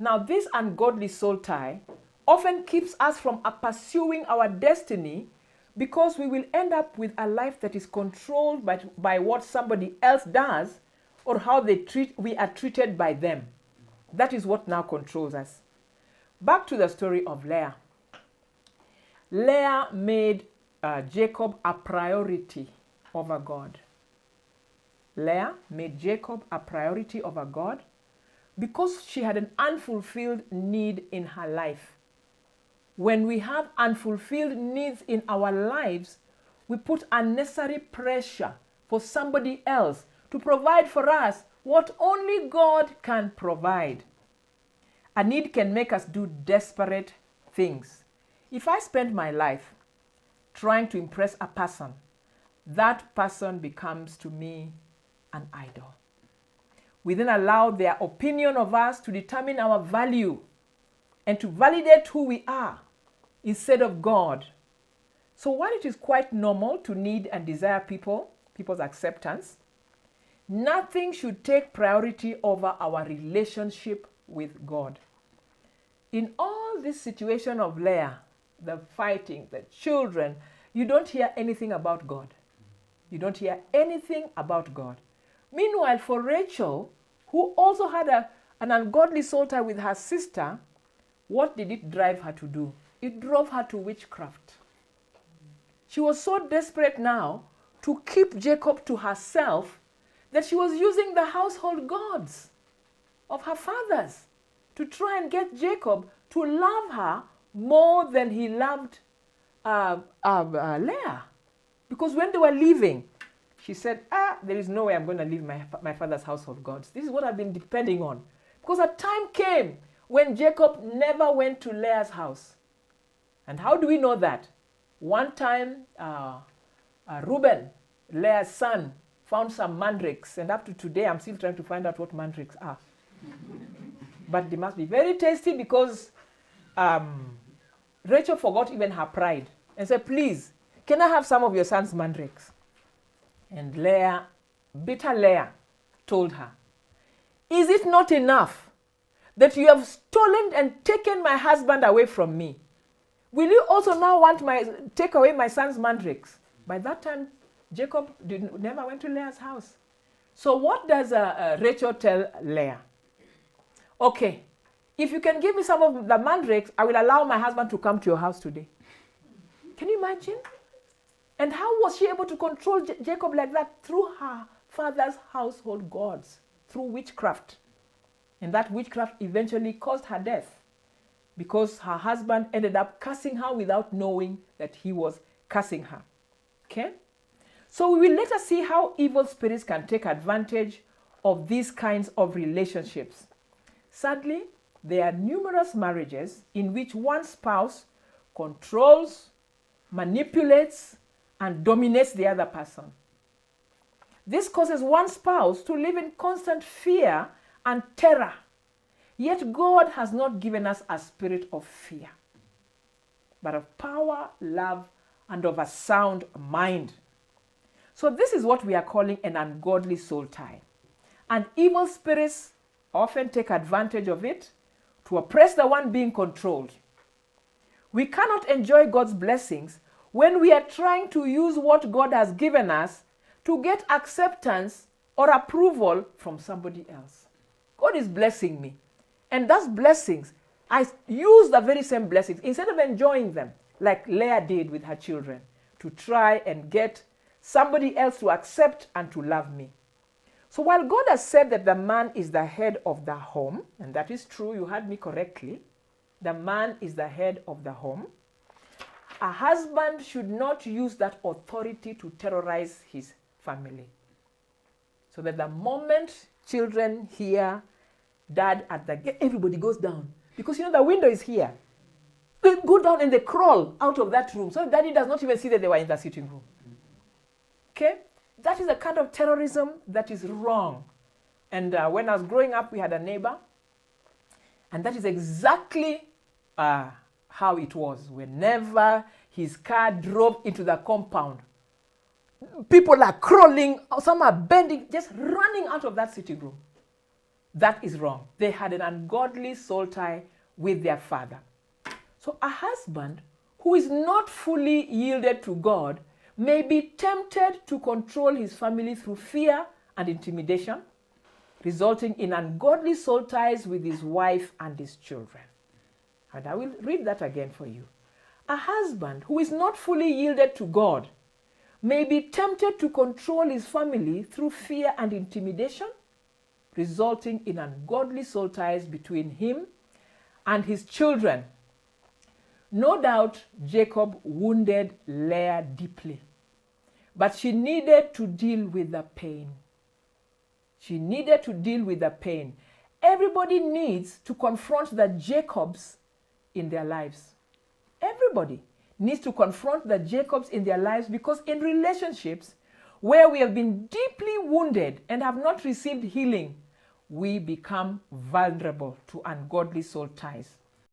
Now, this ungodly soul tie often keeps us from pursuing our destiny because we will end up with a life that is controlled by what somebody else does or how we are treated by them. That is what now controls us. Back to the story of Leah. Leah made Jacob a priority over God. Leah made Jacob a priority over God because she had an unfulfilled need in her life. When we have unfulfilled needs in our lives, we put unnecessary pressure for somebody else to provide for us what only God can provide. A need can make us do desperate things. If I spend my life trying to impress a person, that person becomes to me an idol. We then allow their opinion of us to determine our value and to validate who we are instead of God. So while it is quite normal to need and desire people's acceptance, nothing should take priority over our relationship with God. In all this situation of Leah, the fighting, the children, you don't hear anything about God. You don't hear anything about God. Meanwhile, for Rachel, who also had an ungodly soul tie with her sister, what did it drive her to do? It drove her to witchcraft. She was so desperate now to keep Jacob to herself that she was using the household gods of her fathers to try and get Jacob to love her more than he loved Leah. Because when they were leaving, she said, there is no way I'm going to leave my father's household gods. This is what I've been depending on. Because a time came when Jacob never went to Leah's house. And how do we know that? One time, Reuben, Leah's son, found some mandrakes. And up to today, I'm still trying to find out what mandrakes are. But they must be very tasty because Rachel forgot even her pride and said, please, can I have some of your son's mandrakes? And Leah, bitter Leah, told her, is it not enough that you have stolen and taken my husband away from me? Will you also now take away my son's mandrakes? By that time, Jacob never went to Leah's house. So what does Rachel tell Leah? Okay, if you can give me some of the mandrakes, I will allow my husband to come to your house today. Can you imagine? And how was she able to control Jacob like that? Through her father's household gods, through witchcraft. And that witchcraft eventually caused her death because her husband ended up cursing her without knowing that he was cursing her. Okay? So we will later see how evil spirits can take advantage of these kinds of relationships. Sadly, there are numerous marriages in which one spouse controls, manipulates, and dominates the other person. This causes one spouse to live in constant fear and terror. Yet God has not given us a spirit of fear, but of power, love, and of a sound mind. So this is what we are calling an ungodly soul tie. And evil spirits often take advantage of it to oppress the one being controlled. We cannot enjoy God's blessings when we are trying to use what God has given us to get acceptance or approval from somebody else. God is blessing me. And those blessings, I use the very same blessings instead of enjoying them, like Leah did with her children, to try and get somebody else to accept and to love me. So while God has said that the man is the head of the home, and that is true, you heard me correctly, the man is the head of the home, a husband should not use that authority to terrorize his family. So that the moment children hear dad at the gate, everybody goes down. Because the window is here. They go down and they crawl out of that room. So daddy does not even see that they were in the sitting room. Okay? That is a kind of terrorism that is wrong. And when I was growing up, we had a neighbor. And that is exactly how it was. Whenever his car drove into the compound, people are crawling, some are bending, just running out of that sitting room. That is wrong. They had an ungodly soul tie with their father. So a husband who is not fully yielded to God may be tempted to control his family through fear and intimidation, resulting in ungodly soul ties with his wife and his children. And I will read that again for you. A husband who is not fully yielded to God may be tempted to control his family through fear and intimidation, resulting in ungodly soul ties between him and his children. No doubt Jacob wounded Leah deeply, but she needed to deal with the pain. She needed to deal with the pain. Everybody needs to confront the Jacobs in their lives. Everybody needs to confront the Jacobs in their lives, because in relationships where we have been deeply wounded and have not received healing, we become vulnerable to ungodly soul ties.